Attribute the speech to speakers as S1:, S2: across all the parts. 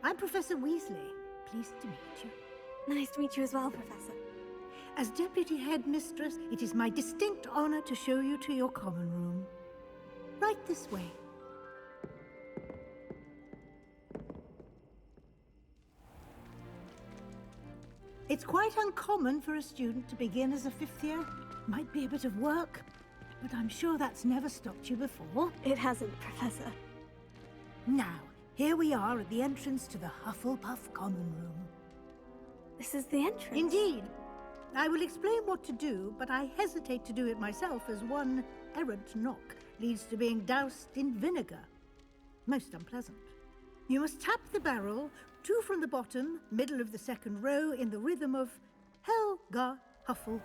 S1: I'm Professor Weasley. Pleased to meet you.
S2: Nice to meet you as well, Professor.
S1: As Deputy Headmistress, it is my distinct honor to show you to your common room. Right this way. It's quite uncommon for a student to begin as a fifth year. Might be a bit of work, but I'm sure that's never stopped you before.
S2: It hasn't, Professor.
S1: Now, here we are at the entrance to the Hufflepuff common room.
S2: This is the entrance?
S1: Indeed. I will explain what to do, but I hesitate to do it myself as one errant knock leads to being doused in vinegar. Most unpleasant. You must tap the barrel, 2 from the bottom, middle of the second row, in the rhythm of Helga Hufflepuff.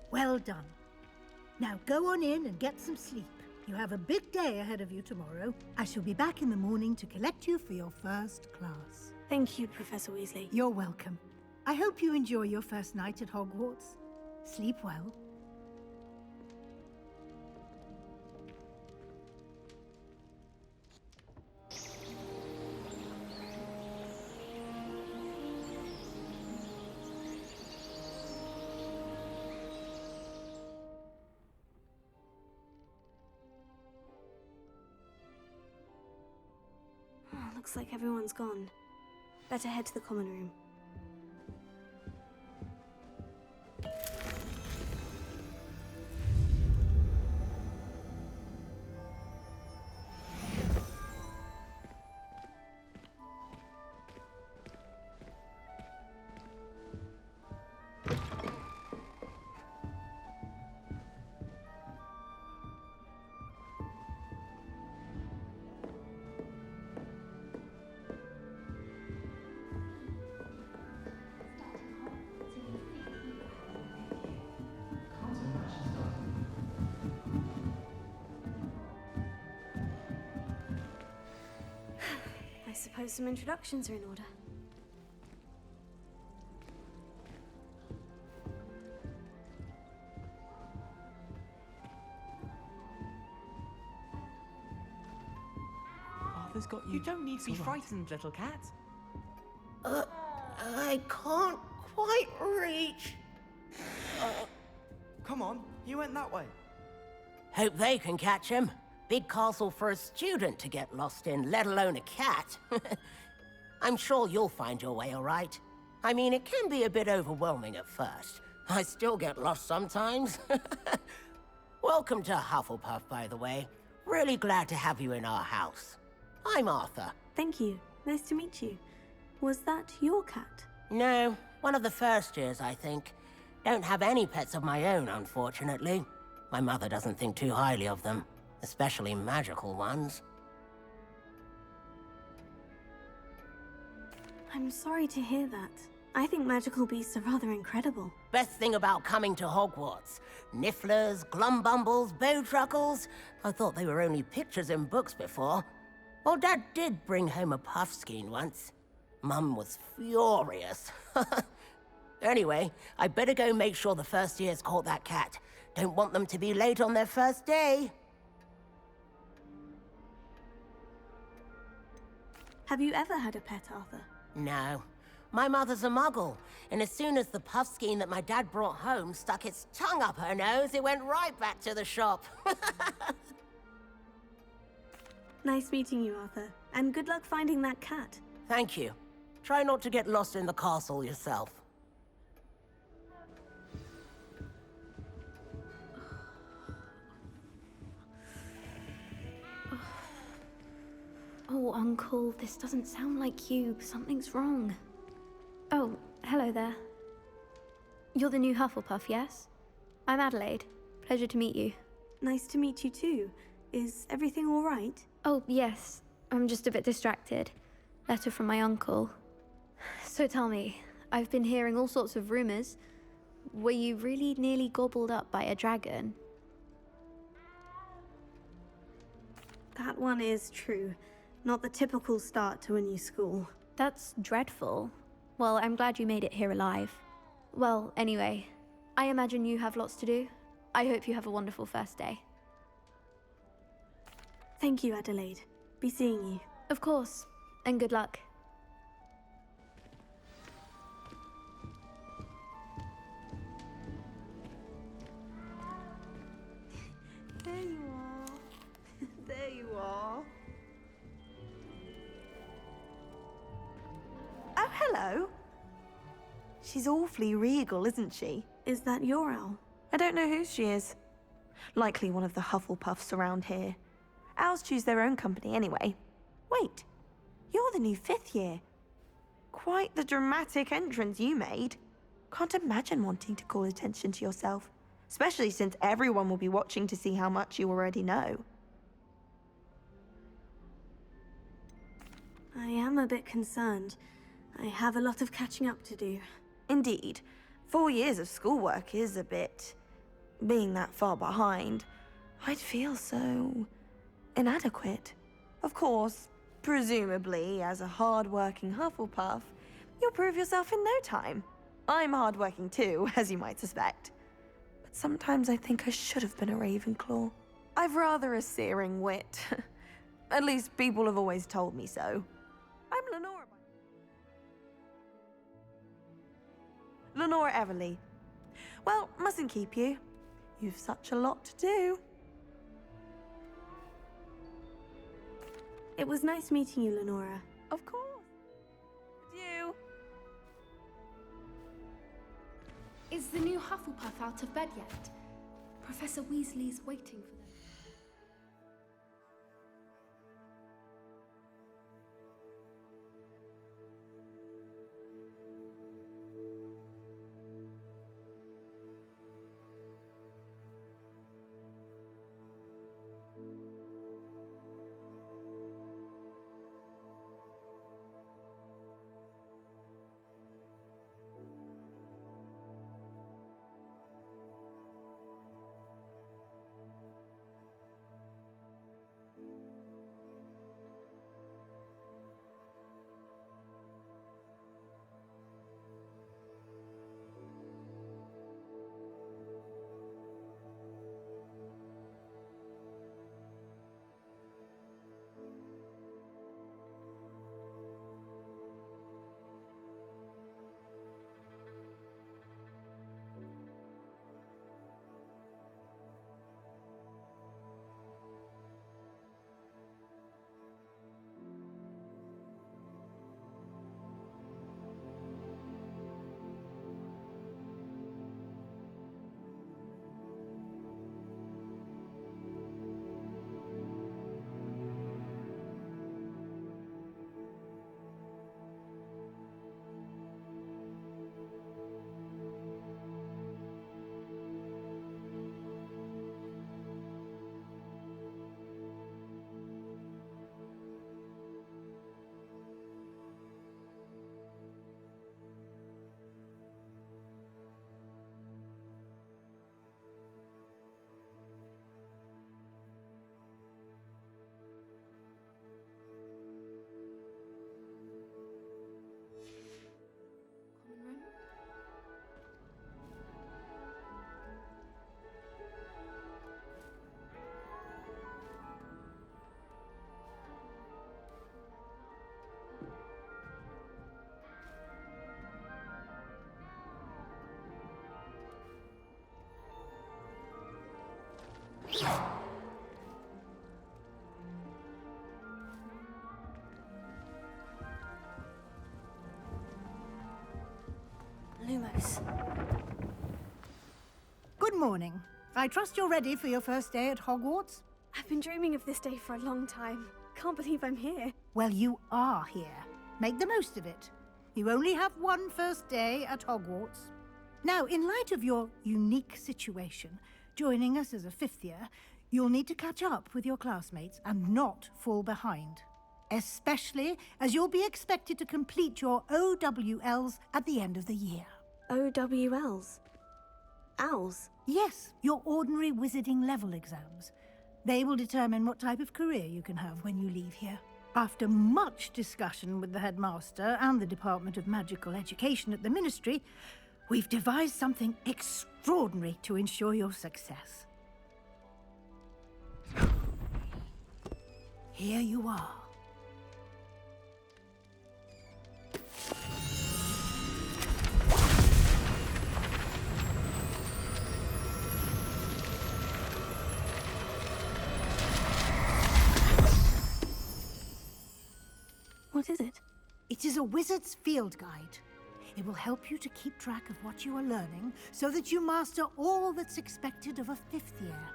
S1: Well done. Now go on in and get some sleep. You have a big day ahead of you tomorrow. I shall be back in the morning to collect you for your first class.
S2: Thank you, Professor Weasley.
S1: You're welcome. I hope you enjoy your first night at Hogwarts. Sleep well.
S2: Looks like everyone's gone. Better head to the common room. I suppose some introductions are in order.
S3: Arthur's got you.
S4: You don't need to be
S3: It's all right.
S4: frightened, little cat.
S5: I can't quite reach.
S4: Come on, you went that way.
S5: Hope they can catch him. Big castle for a student to get lost in, let alone a cat. I'm sure you'll find your way all right. I mean, it can be a bit overwhelming at first. I still get lost sometimes. Welcome to Hufflepuff, by the way. Really glad to have you in our house. I'm Arthur.
S2: Thank you. Nice to meet you. Was that your cat?
S5: No, one of the first years, I think. Don't have any pets of my own, unfortunately. My mother doesn't think too highly of them, especially magical ones.
S2: I'm sorry to hear that. I think magical beasts are rather incredible.
S5: Best thing about coming to Hogwarts. Nifflers, glumbumbles, bowtruckles. I thought they were only pictures in books before. Well, Dad did bring home a puffskein once. Mum was furious. Anyway, I better go make sure the first years caught that cat. Don't want them to be late on their first day.
S2: Have you ever had a pet, Arthur?
S5: No. My mother's a muggle, and as soon as the puffskein that my dad brought home stuck its tongue up her nose, it went right back to the shop.
S2: Nice meeting you, Arthur. And good luck finding that cat.
S5: Thank you. Try not to get lost in the castle yourself.
S2: Oh, Uncle, this doesn't sound like you. Something's wrong.
S6: Oh, hello there. You're the new Hufflepuff, yes? I'm Adelaide. Pleasure to meet you.
S2: Nice to meet you too. Is everything all right?
S6: Oh, yes. I'm just a bit distracted. Letter from my uncle. So tell me, I've been hearing all sorts of rumors. Were you really nearly gobbled up by a dragon?
S2: That one is true. Not the typical start to a new school.
S6: That's dreadful. Well, I'm glad you made it here alive. Well, anyway, I imagine you have lots to do. I hope you have a wonderful first day.
S2: Thank you, Adelaide. Be seeing you.
S6: Of course, and good luck.
S2: There you are. There you are.
S3: Oh, hello. She's awfully regal, isn't she?
S2: Is that your owl?
S3: I don't know who she is. Likely one of the Hufflepuffs around here. Owls choose their own company anyway. Wait, you're the new 5th year. Quite the dramatic entrance you made. Can't imagine wanting to call attention to yourself, especially since everyone will be watching to see how much you already know.
S2: I am a bit concerned. I have a lot of catching up to do.
S3: Indeed, 4 years of schoolwork is a bit... Being that far behind, I'd feel so... inadequate. Of course, presumably, as a hard-working Hufflepuff, you'll prove yourself in no time. I'm hard-working too, as you might suspect. But sometimes I think I should have been a Ravenclaw. I've rather a searing wit. At least people have always told me so. I'm Lenora. Lenora Everly. Well, mustn't keep you. You've such a lot to do.
S2: It was nice meeting you, Lenora.
S3: Of course. You.
S4: Is the new Hufflepuff out of bed yet? Professor Weasley's waiting for them.
S2: Lumos.
S1: Good morning. I trust you're ready for your first day at Hogwarts?
S2: I've been dreaming of this day for a long time. Can't believe I'm here.
S1: Well, you are here. Make the most of it. You only have one first day at Hogwarts. Now, in light of your unique situation, joining us as a 5th year, you'll need to catch up with your classmates and not fall behind. Especially as you'll be expected to complete your OWLs at the end of the year.
S2: OWLs? Owls?
S1: Yes, your ordinary wizarding level exams. They will determine what type of career you can have when you leave here. After much discussion with the headmaster and the Department of Magical Education at the Ministry, we've devised something extraordinary to ensure your success. Here you are.
S2: What is it?
S1: It is a wizard's field guide. It will help you to keep track of what you are learning so that you master all that's expected of a 5th year.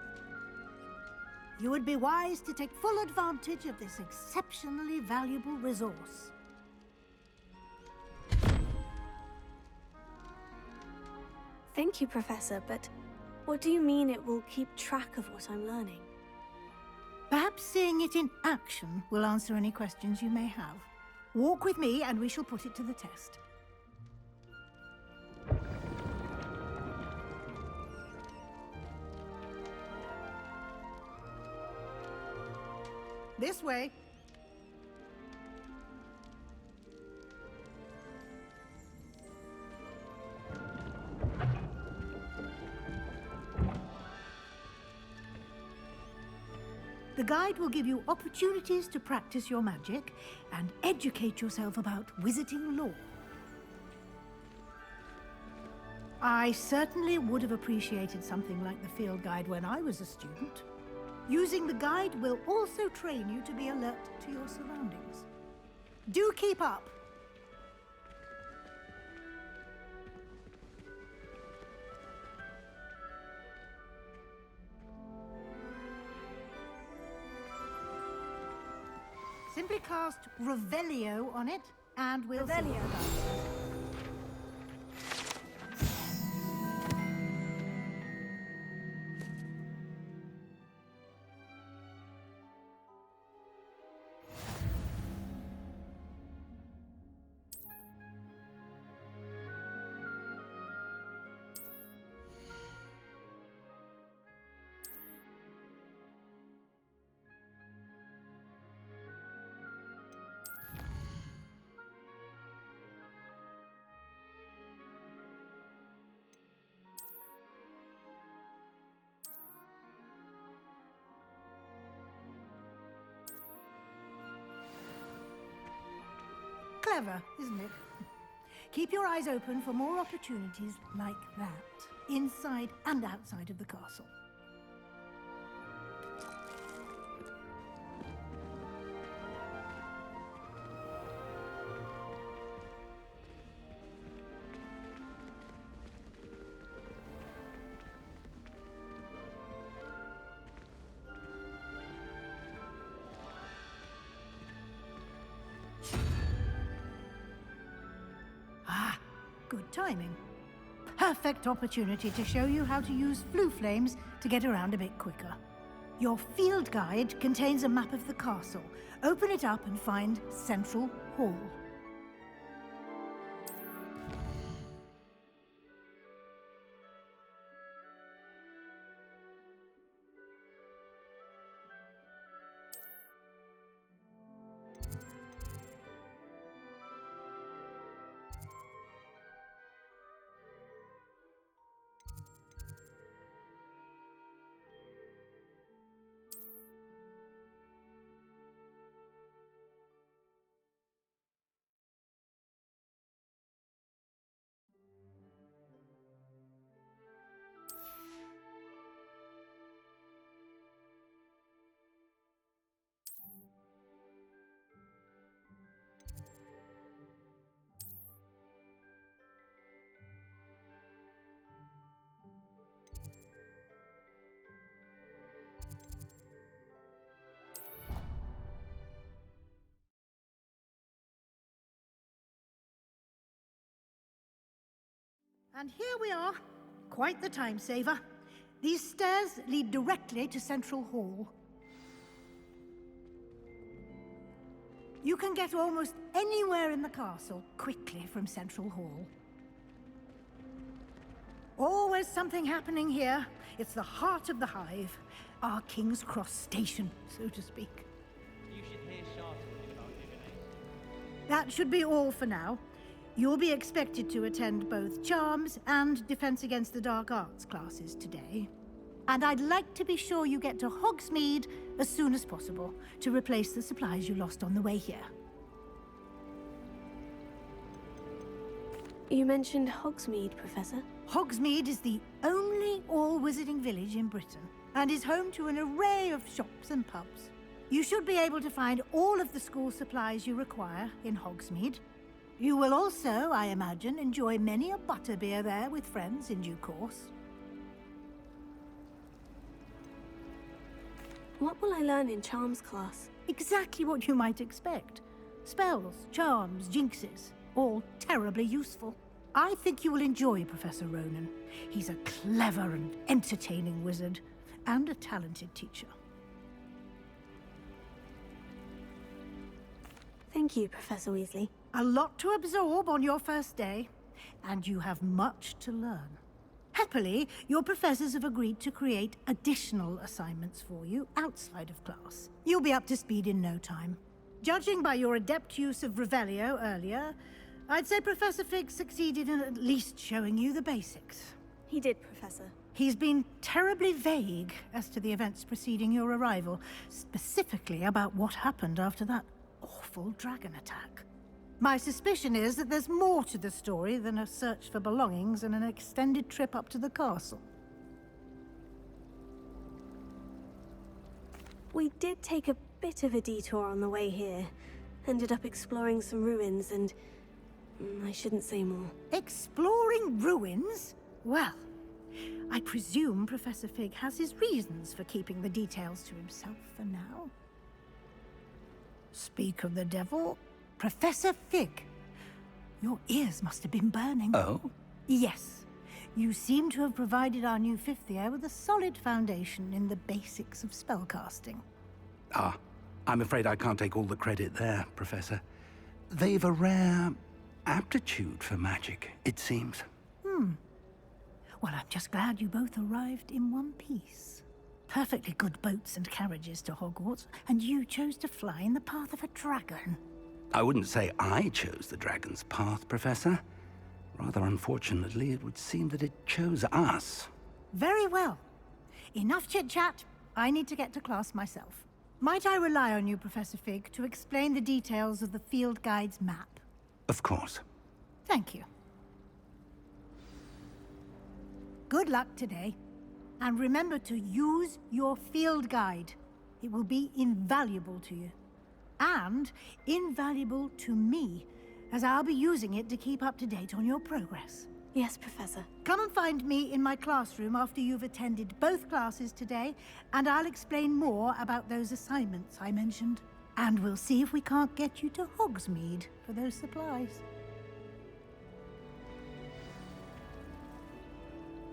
S1: You would be wise to take full advantage of this exceptionally valuable resource.
S2: Thank you, Professor, but what do you mean it will keep track of what I'm learning?
S1: Perhaps seeing it in action will answer any questions you may have. Walk with me and we shall put it to the test. This way. The guide will give you opportunities to practice your magic and educate yourself about wizarding lore. I certainly would have appreciated something like the field guide when I was a student. Using the guide will also train you to be alert to your surroundings. Do keep up! Simply cast Revelio on it, and we'll see.
S2: Revelio.
S1: Clever, isn't it? Keep your eyes open for more opportunities like that, inside and outside of the castle. Good timing. Perfect opportunity to show you how to use flue flames to get around a bit quicker. Your field guide contains a map of the castle. Open it up and find Central Hall. And here we are. Quite the time saver. These stairs lead directly to Central Hall. You can get almost anywhere in the castle quickly from Central Hall. Always something happening here. It's the heart of the Hive. Our King's Cross station, so to speak.
S7: You should hear Charlotte.
S1: That should be all for now. You'll be expected to attend both Charms and Defense Against the Dark Arts classes today. And I'd like to be sure you get to Hogsmeade as soon as possible to replace the supplies you lost on the way here.
S2: You mentioned Hogsmeade, Professor.
S1: Hogsmeade is the only all-wizarding village in Britain and is home to an array of shops and pubs. You should be able to find all of the school supplies you require in Hogsmeade. You will also, I imagine, enjoy many a butterbeer there with friends in due course.
S2: What will I learn in Charms class?
S1: Exactly what you might expect. Spells, charms, jinxes, all terribly useful. I think you will enjoy Professor Ronan. He's a clever and entertaining wizard, and a talented teacher.
S2: Thank you, Professor Weasley.
S1: A lot to absorb on your first day, and you have much to learn. Happily, your professors have agreed to create additional assignments for you outside of class. You'll be up to speed in no time. Judging by your adept use of Revelio earlier, I'd say Professor Fig succeeded in at least showing you the basics.
S2: He did, Professor.
S1: He's been terribly vague as to the events preceding your arrival, specifically about what happened after that awful dragon attack. My suspicion is that there's more to the story than a search for belongings and an extended trip up to the castle.
S2: We did take a bit of a detour on the way here. Ended up exploring some ruins and... I shouldn't say more.
S1: Exploring ruins? Well, I presume Professor Fig has his reasons for keeping the details to himself for now. Speak of the devil, Professor Fig. Your ears must have been burning.
S7: Oh?
S1: Yes. You seem to have provided our new fifth year with a solid foundation in the basics of spellcasting.
S7: Ah, I'm afraid I can't take all the credit there, Professor. They've a rare aptitude for magic, it seems.
S1: Well, I'm just glad you both arrived in one piece. Perfectly good boats and carriages to Hogwarts, and you chose to fly in the path of a dragon.
S7: I wouldn't say I chose the dragon's path, Professor. Rather unfortunately, it would seem that it chose us.
S1: Very well. Enough chit-chat. I need to get to class myself. Might I rely on you, Professor Fig, to explain the details of the field guide's map?
S7: Of course.
S1: Thank you. Good luck today. And remember to use your field guide. It will be invaluable to you. And invaluable to me, as I'll be using it to keep up to date on your progress.
S2: Yes, Professor.
S1: Come and find me in my classroom after you've attended both classes today, and I'll explain more about those assignments I mentioned. And we'll see if we can't get you to Hogsmeade for those supplies.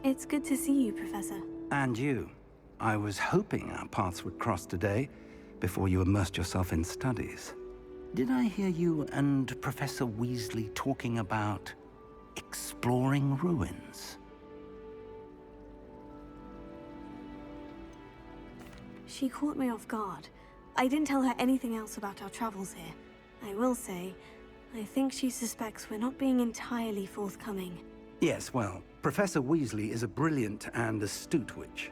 S2: It's good to see you, Professor.
S7: And you. I was hoping our paths would cross today, before you immersed yourself in studies. Did I hear you and Professor Weasley talking about exploring ruins?
S2: She caught me off guard. I didn't tell her anything else about our travels here. I will say, I think she suspects we're not being entirely forthcoming.
S7: Yes, well, Professor Weasley is a brilliant and astute witch.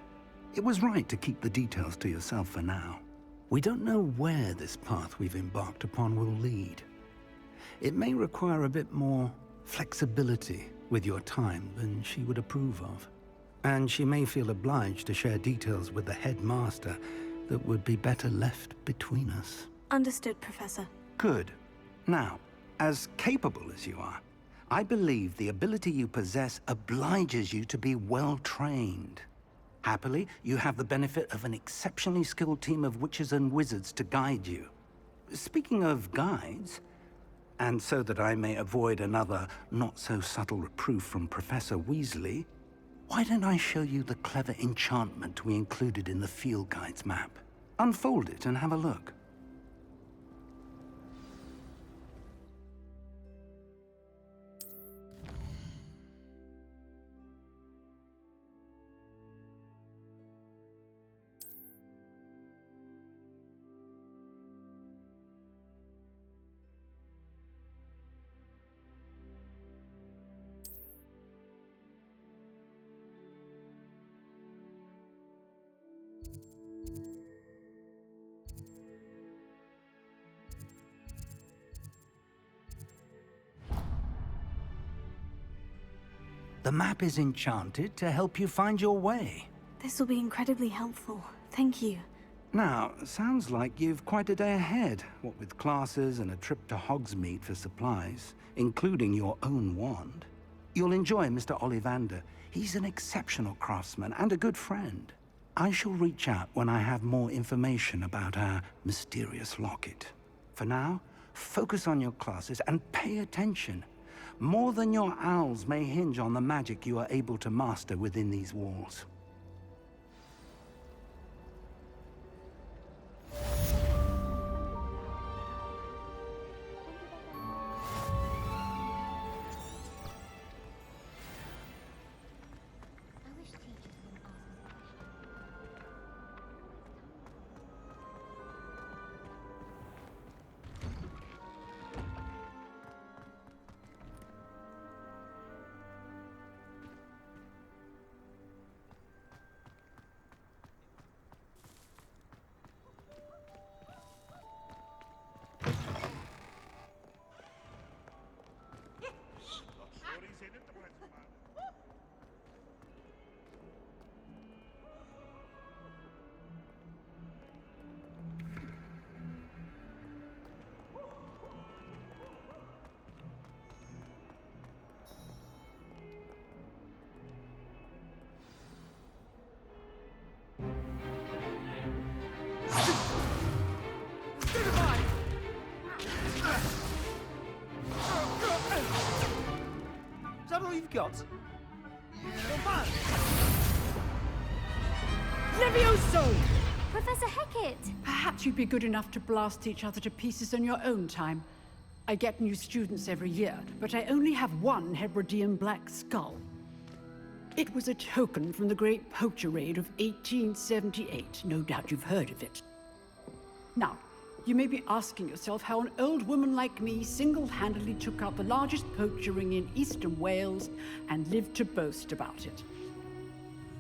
S7: It was right to keep the details to yourself for now. We don't know where this path we've embarked upon will lead. It may require a bit more flexibility with your time than she would approve of. And she may feel obliged to share details with the headmaster that would be better left between us.
S2: Understood, Professor.
S7: Good. Now, as capable as you are, I believe the ability you possess obliges you to be well-trained. Happily, you have the benefit of an exceptionally skilled team of witches and wizards to guide you. Speaking of guides, and so that I may avoid another not-so-subtle reproof from Professor Weasley, why don't I show you the clever enchantment we included in the field guide's map? Unfold it and have a look. The map is enchanted to help you find your way.
S2: This will be incredibly helpful. Thank you.
S7: Now, sounds like you've quite a day ahead, what with classes and a trip to Hogsmeade for supplies, including your own wand. You'll enjoy Mr. Ollivander. He's an exceptional craftsman and a good friend. I shall reach out when I have more information about our mysterious locket. For now, focus on your classes and pay attention. More than your owls may hinge on the magic you are able to master within these walls.
S8: Is that all you've got?
S9: Levioso!
S6: Professor Hecat!
S9: Perhaps you'd be good enough to blast each other to pieces on your own time. I get new students every year, but I only have one Hebridean black skull. It was a token from the Great Poacher Raid of 1878. No doubt you've heard of it. Now, you may be asking yourself how an old woman like me single-handedly took out the largest poacher ring in eastern Wales and lived to boast about it.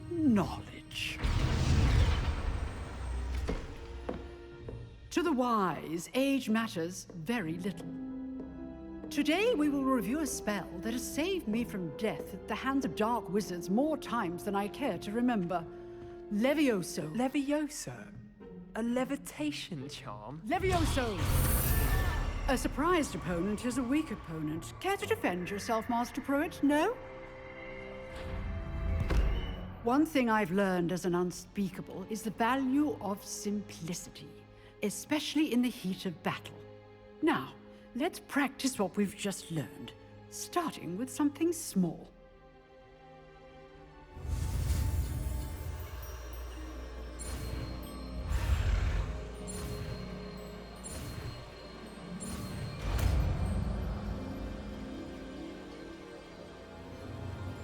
S9: Knowledge. To the wise, age matters very little. Today we will review a spell that has saved me from death at the hands of dark wizards more times than I care to remember. Levioso.
S8: Levioso? A levitation charm?
S9: Levioso! A surprised opponent is a weak opponent. Care to defend yourself, Master Pruitt? No? One thing I've learned as an unspeakable is the value of simplicity, especially in the heat of battle. Now, let's practice what we've just learned, starting with something small.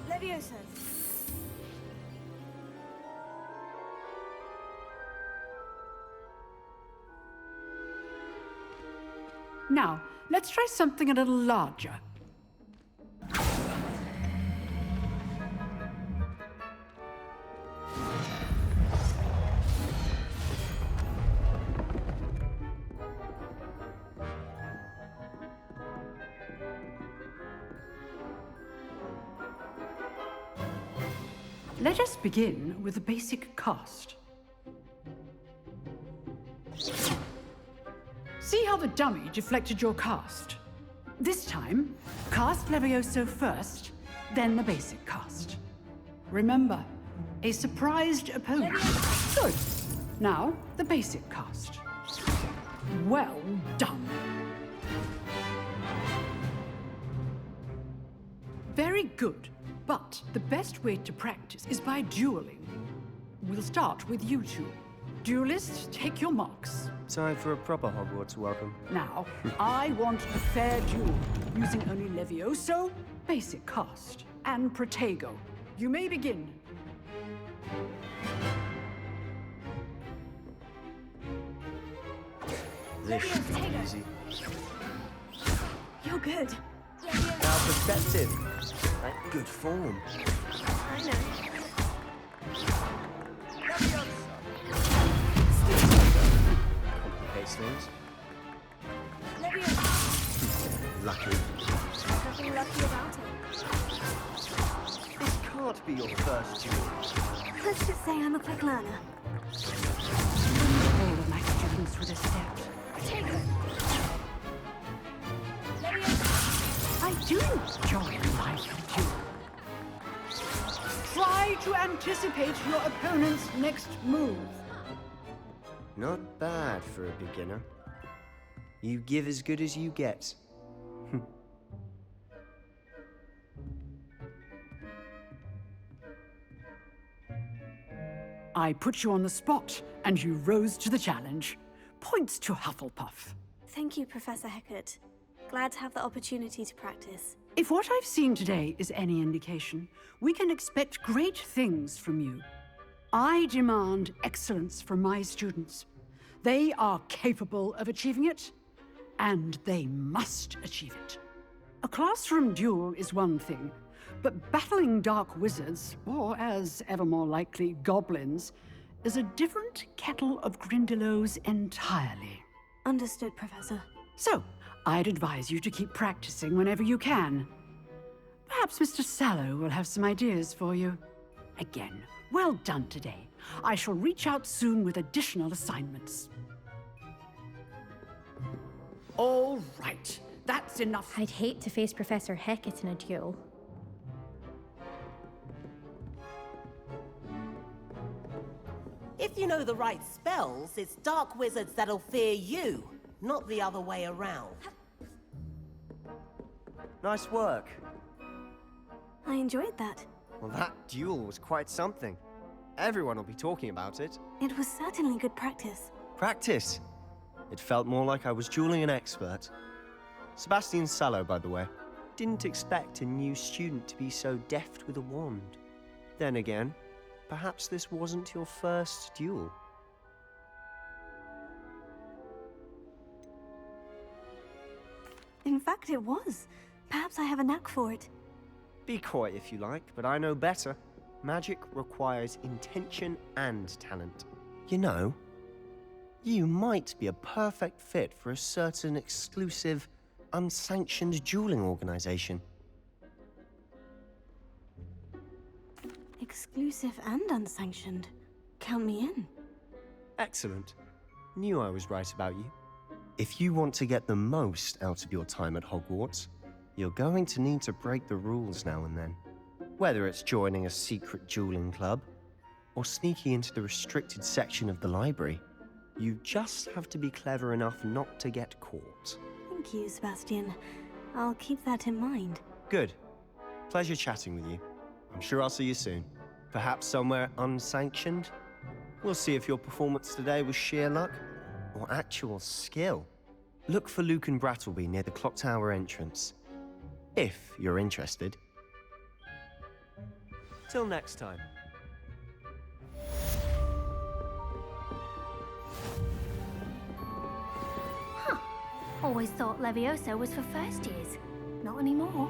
S2: Levioso.
S9: Now, let's try something a little larger. Let us begin with a basic cast. See how the dummy deflected your cast? This time, cast Levioso first, then the basic cast. Remember, a surprised opponent. Good. Now, the basic cast. Well done. Very good. But the best way to practice is by dueling. We'll start with you two. Duelists, take your marks.
S8: Time for a proper Hogwarts welcome.
S9: Now, I want a fair duel, using only Levioso, basic cast, and Protego. You may begin.
S8: This should be easy.
S2: You're good.
S8: Now perspective. Good form.
S2: I know.
S8: Complicates things.
S2: Levioso.
S8: Lucky.
S2: nothing lucky about it.
S8: This can't be your first duel.
S2: Let's just say I'm a quick learner.
S9: All of my students with a step. I do enjoy life duel. Try to anticipate your opponent's next move.
S8: Not bad for a beginner. You give as good as you get.
S9: I put you on the spot, and you rose to the challenge. Points to Hufflepuff.
S2: Thank you, Professor Hecat. Glad to have the opportunity to practice.
S9: If what I've seen today is any indication, we can expect great things from you. I demand excellence from my students. They are capable of achieving it, and they must achieve it. A classroom duel is one thing, but battling dark wizards, or as ever more likely, goblins, is a different kettle of Grindylows entirely.
S2: Understood, Professor.
S9: So, I'd advise you to keep practicing whenever you can. Perhaps Mr. Sallow will have some ideas for you. Again, well done today. I shall reach out soon with additional assignments. All right, that's enough.
S6: I'd hate to face Professor Hecat in a duel.
S5: If you know the right spells, it's dark wizards that'll fear you, not the other way around.
S8: Nice work.
S2: I enjoyed that.
S8: Well, that duel was quite something. Everyone will be talking about it.
S2: It was certainly good practice.
S8: Practice. It felt more like I was dueling an expert. Sebastian Sallow, by the way. Didn't expect a new student to be so deft with a wand. Then again, perhaps this wasn't your first duel.
S2: In fact, it was. Perhaps I have a knack for it.
S8: Be coy if you like, but I know better. Magic requires intention and talent. You know, you might be a perfect fit for a certain exclusive, unsanctioned dueling organization.
S2: Exclusive and unsanctioned. Count me in.
S8: Excellent. Knew I was right about you. If you want to get the most out of your time at Hogwarts, you're going to need to break the rules now and then. Whether it's joining a secret dueling club, or sneaking into the restricted section of the library, you just have to be clever enough not to get caught.
S2: Thank you, Sebastian. I'll keep that in mind.
S8: Good. Pleasure chatting with you. I'm sure I'll see you soon. Perhaps somewhere unsanctioned? We'll see if your performance today was sheer luck or actual skill. Look for Luke and Brattleby near the clock tower entrance, if you're interested. Till next time.
S10: Always thought Leviosa was for first years. Not anymore.